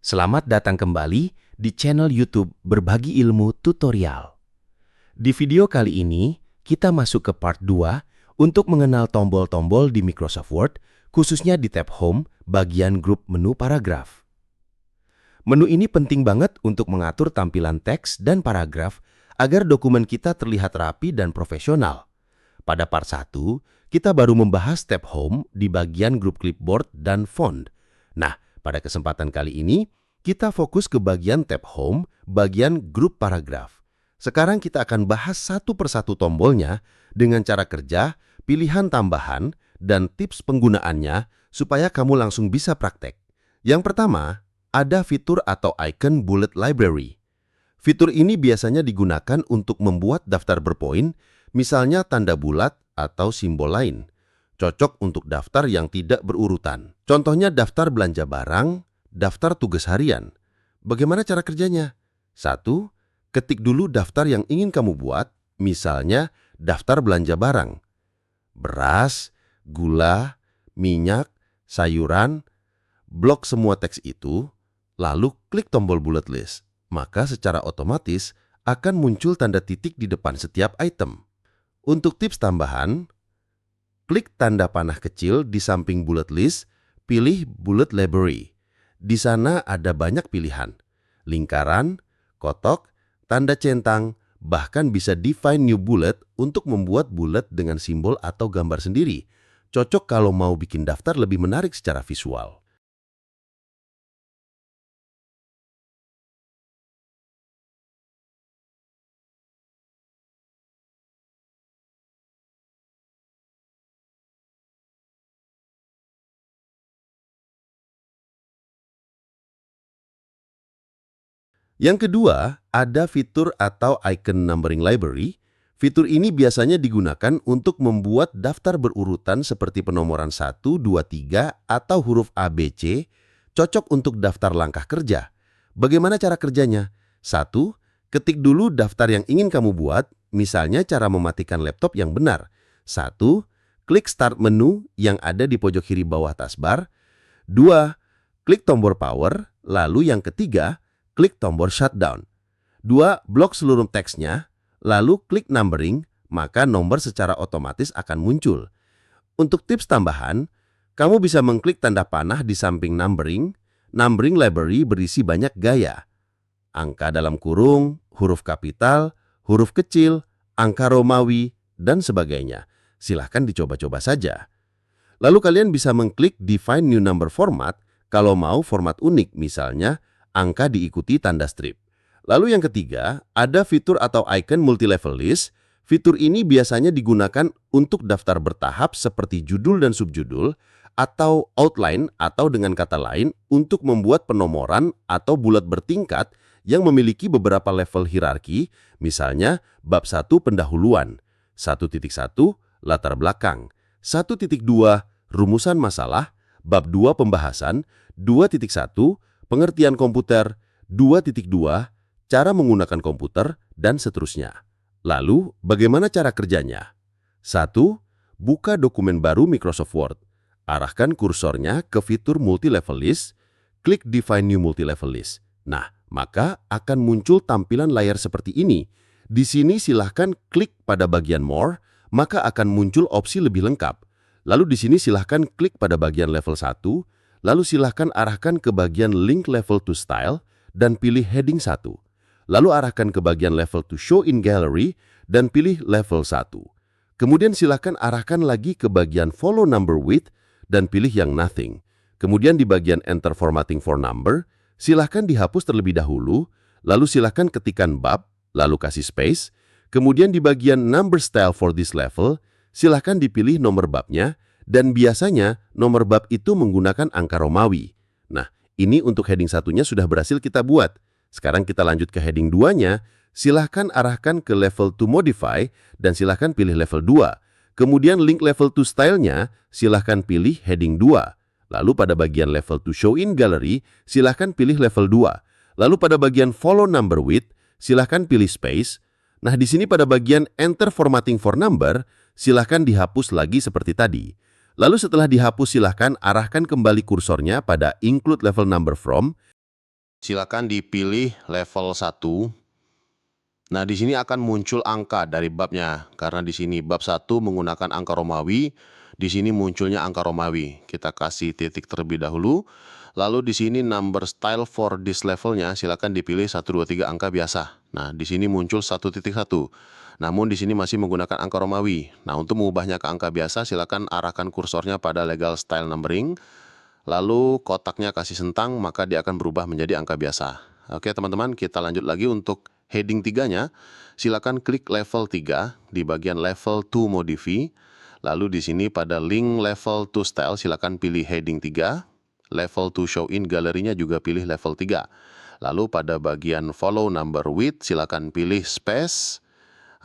Selamat datang kembali di channel YouTube Berbagi Ilmu Tutorial. Di video kali ini, kita masuk ke part 2 untuk mengenal tombol-tombol di Microsoft Word, khususnya di tab Home bagian grup menu paragraf. Menu ini penting banget untuk mengatur tampilan teks dan paragraf agar dokumen kita terlihat rapi dan profesional. Pada part 1, kita baru membahas tab Home di bagian grup clipboard dan font. Nah, pada kesempatan kali ini, kita fokus ke bagian tab Home, bagian grup paragraf. Sekarang kita akan bahas satu persatu tombolnya dengan cara kerja, pilihan tambahan, dan tips penggunaannya supaya kamu langsung bisa praktek. Yang pertama, ada fitur atau icon Bullet Library. Fitur ini biasanya digunakan untuk membuat daftar berpoin, misalnya tanda bulat atau simbol lain. Cocok untuk daftar yang tidak berurutan. Contohnya daftar belanja barang, daftar tugas harian. Bagaimana cara kerjanya? 1. Ketik dulu daftar yang ingin kamu buat, misalnya daftar belanja barang. Beras, gula, minyak, sayuran. Blok semua teks itu, lalu klik tombol bullet list. Maka secara otomatis akan muncul tanda titik di depan setiap item. Untuk tips tambahan, klik tanda panah kecil di samping bullet list, pilih Bullet Library. Di sana ada banyak pilihan, lingkaran, kotak, tanda centang, bahkan bisa define new bullet untuk membuat bullet dengan simbol atau gambar sendiri. Cocok kalau mau bikin daftar lebih menarik secara visual. Yang kedua, ada fitur atau icon numbering library. Fitur ini biasanya digunakan untuk membuat daftar berurutan seperti penomoran 1, 2, 3, atau huruf A, B, C, cocok untuk daftar langkah kerja. Bagaimana cara kerjanya? 1. Ketik dulu daftar yang ingin kamu buat, misalnya cara mematikan laptop yang benar. 1. Klik Start menu yang ada di pojok kiri bawah taskbar. 2. Klik tombol Power, lalu yang ketiga, klik tombol Shutdown. 2. Blok seluruh teksnya, lalu klik Numbering, maka nomor secara otomatis akan muncul. Untuk tips tambahan, kamu bisa mengklik tanda panah di samping Numbering. Numbering Library berisi banyak gaya. Angka dalam kurung, huruf kapital, huruf kecil, angka Romawi, dan sebagainya. Silahkan dicoba-coba saja. Lalu kalian bisa mengklik Define New Number Format kalau mau format unik, misalnya angka diikuti tanda strip. Lalu yang ketiga, ada fitur atau icon multi-level list. Fitur ini biasanya digunakan untuk daftar bertahap seperti judul dan subjudul, atau outline atau dengan kata lain untuk membuat penomoran atau bulat bertingkat yang memiliki beberapa level hierarki, misalnya bab 1 pendahuluan, 1.1 latar belakang, 1.2 rumusan masalah, bab 2 pembahasan, 2.1 pengertian komputer, 2.2, cara menggunakan komputer, dan seterusnya. Lalu, bagaimana cara kerjanya? 1. Buka dokumen baru Microsoft Word. Arahkan kursornya ke fitur multi-level list, klik Define New Multi-Level List. Nah, maka akan muncul tampilan layar seperti ini. Di sini silahkan klik pada bagian More, maka akan muncul opsi lebih lengkap. Lalu di sini silahkan klik pada bagian level 1, lalu silahkan arahkan ke bagian Link Level to Style dan pilih Heading 1. Lalu arahkan ke bagian Level to Show in Gallery dan pilih Level 1. Kemudian silahkan arahkan lagi ke bagian Follow Number With dan pilih yang Nothing. Kemudian di bagian Enter Formatting for Number, silahkan dihapus terlebih dahulu, lalu silahkan ketikkan bab, lalu kasih space. Kemudian di bagian Number Style for this level, silahkan dipilih nomor babnya, dan biasanya nomor bab itu menggunakan angka Romawi. Nah, ini untuk heading 1-nya sudah berhasil kita buat. Sekarang kita lanjut ke heading 2-nya. Silahkan arahkan ke level to modify dan silahkan pilih level 2. Kemudian link level to style-nya, silahkan pilih heading 2. Lalu pada bagian level to show in gallery, silahkan pilih level 2. Lalu pada bagian follow number with, silahkan pilih space. Nah, di sini pada bagian enter formatting for number, silahkan dihapus lagi seperti tadi. Lalu setelah dihapus silahkan arahkan kembali kursornya pada Include Level Number From, silakan dipilih level 1. Nah, di sini akan muncul angka dari babnya, karena di sini bab 1 menggunakan angka Romawi, di sini munculnya angka Romawi. Kita kasih titik terlebih dahulu, lalu di sini number style for this levelnya silakan dipilih 1, 2, 3 angka biasa. Nah, di sini muncul 1.1. Namun di sini masih menggunakan angka Romawi. Nah, untuk mengubahnya ke angka biasa, silakan arahkan kursornya pada legal style numbering, lalu kotaknya kasih sentang, maka dia akan berubah menjadi angka biasa. Oke teman-teman, kita lanjut lagi untuk heading 3-nya. Silakan klik level 3 di bagian level to modify. Lalu di sini pada link level to style silakan pilih heading 3. Level to show in galerinya juga pilih level 3. Lalu pada bagian follow number with silakan pilih space.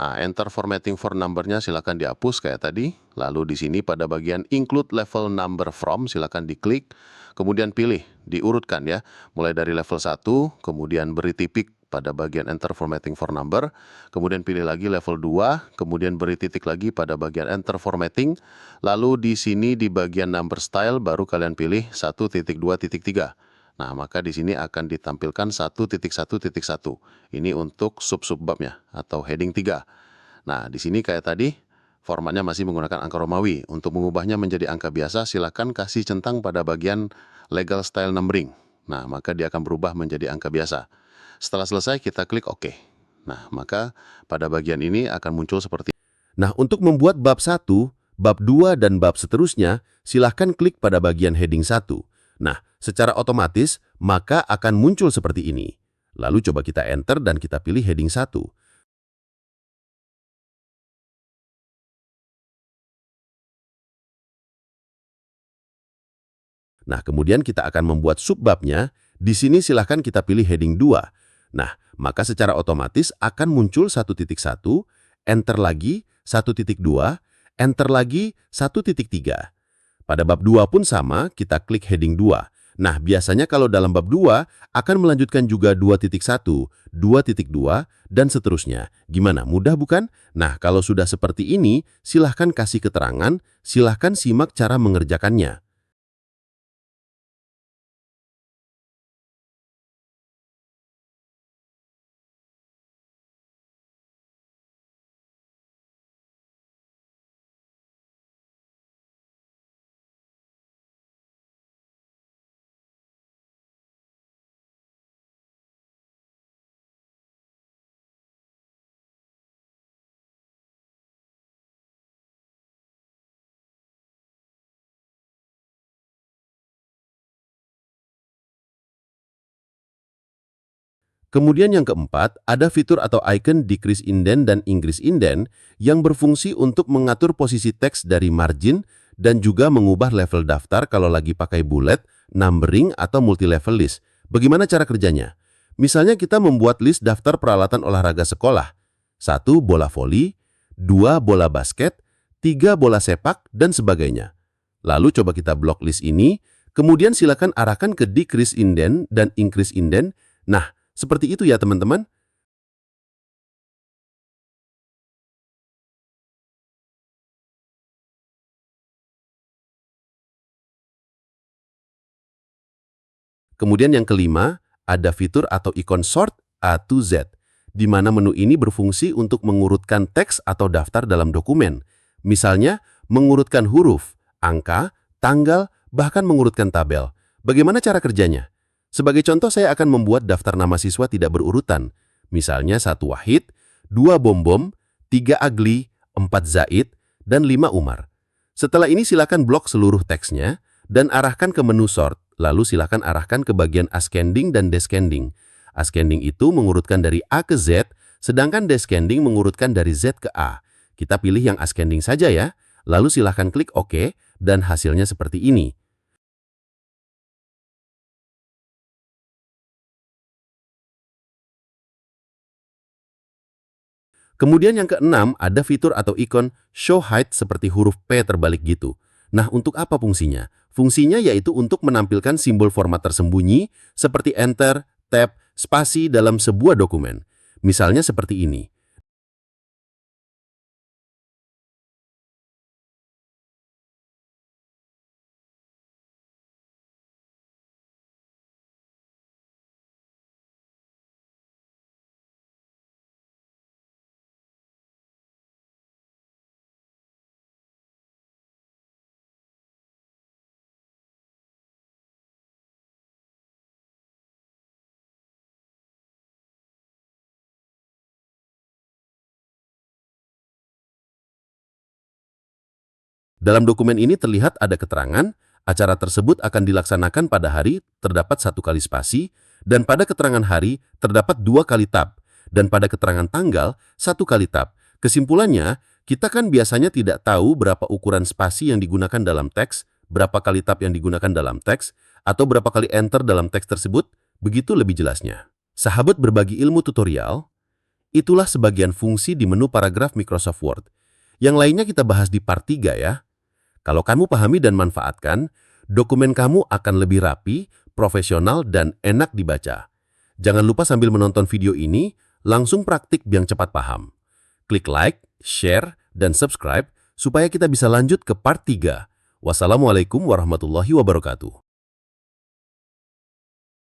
Nah, enter formatting for number-nya silakan dihapus kayak tadi. Lalu di sini pada bagian include level number from silakan diklik, kemudian pilih, diurutkan ya. Mulai dari level 1, kemudian beri titik pada bagian enter formatting for number, kemudian pilih lagi level 2, kemudian beri titik lagi pada bagian enter formatting. Lalu di sini di bagian number style baru kalian pilih 1.2.3. Nah, maka di sini akan ditampilkan 1.1.1. Ini untuk sub-sub babnya atau heading 3. Nah, di sini kayak tadi, formatnya masih menggunakan angka Romawi. Untuk mengubahnya menjadi angka biasa, silakan kasih centang pada bagian legal style numbering. Nah, maka dia akan berubah menjadi angka biasa. Setelah selesai, kita klik OK. Nah, maka pada bagian ini akan muncul seperti. Nah, untuk membuat bab 1, bab 2, dan bab seterusnya, silahkan klik pada bagian heading 1. Nah, secara otomatis, maka akan muncul seperti ini. Lalu coba kita enter dan kita pilih heading 1. Nah, kemudian kita akan membuat subbabnya. Di sini silahkan kita pilih heading 2. Nah, maka secara otomatis akan muncul 1.1, enter lagi, 1.2, enter lagi, 1.3. Pada bab 2 pun sama, kita klik heading 2. Nah, biasanya kalau dalam bab 2 akan melanjutkan juga 2.1, 2.2, dan seterusnya. Gimana, mudah bukan? Nah, kalau sudah seperti ini, silahkan kasih keterangan, silahkan simak cara mengerjakannya. Kemudian yang keempat, ada fitur atau icon decrease indent dan increase indent yang berfungsi untuk mengatur posisi teks dari margin dan juga mengubah level daftar kalau lagi pakai bullet, numbering, atau multi-level list. Bagaimana cara kerjanya? Misalnya kita membuat list daftar peralatan olahraga sekolah. 1. Bola voli, 2. Bola basket, 3. Bola sepak, dan sebagainya. Lalu coba kita blok list ini, kemudian silakan arahkan ke decrease indent dan increase indent. Nah, seperti itu ya teman-teman. Kemudian yang kelima, ada fitur atau ikon sort A to Z, di mana menu ini berfungsi untuk mengurutkan teks atau daftar dalam dokumen. Misalnya, mengurutkan huruf, angka, tanggal, bahkan mengurutkan tabel. Bagaimana cara kerjanya? Sebagai contoh, saya akan membuat daftar nama siswa tidak berurutan. Misalnya 1 Wahid, 2 Bom-Bom, 3 Agli, 4 Zaid, dan 5 Umar. Setelah ini silakan blok seluruh teksnya dan arahkan ke menu sort. Lalu silakan arahkan ke bagian ascending dan descending. Ascending itu mengurutkan dari A ke Z, sedangkan descending mengurutkan dari Z ke A. Kita pilih yang ascending saja ya. Lalu silakan klik OK dan hasilnya seperti ini. Kemudian yang keenam, ada fitur atau ikon show height seperti huruf P terbalik gitu. Nah, untuk apa fungsinya? Fungsinya yaitu untuk menampilkan simbol format tersembunyi seperti enter, tab, spasi dalam sebuah dokumen. Misalnya seperti ini. Dalam dokumen ini terlihat ada keterangan, acara tersebut akan dilaksanakan pada hari terdapat 1 kali spasi, dan pada keterangan hari terdapat 2 kali tab, dan pada keterangan tanggal 1 kali tab. Kesimpulannya, kita kan biasanya tidak tahu berapa ukuran spasi yang digunakan dalam teks, berapa kali tab yang digunakan dalam teks, atau berapa kali enter dalam teks tersebut, begitu lebih jelasnya. Sahabat berbagi ilmu tutorial, itulah sebagian fungsi di menu paragraf Microsoft Word. Yang lainnya kita bahas di part 3 ya. Kalau kamu pahami dan manfaatkan, dokumen kamu akan lebih rapi, profesional, dan enak dibaca. Jangan lupa sambil menonton video ini, langsung praktik biar cepat paham. Klik like, share, dan subscribe supaya kita bisa lanjut ke part 3. Wassalamualaikum warahmatullahi wabarakatuh.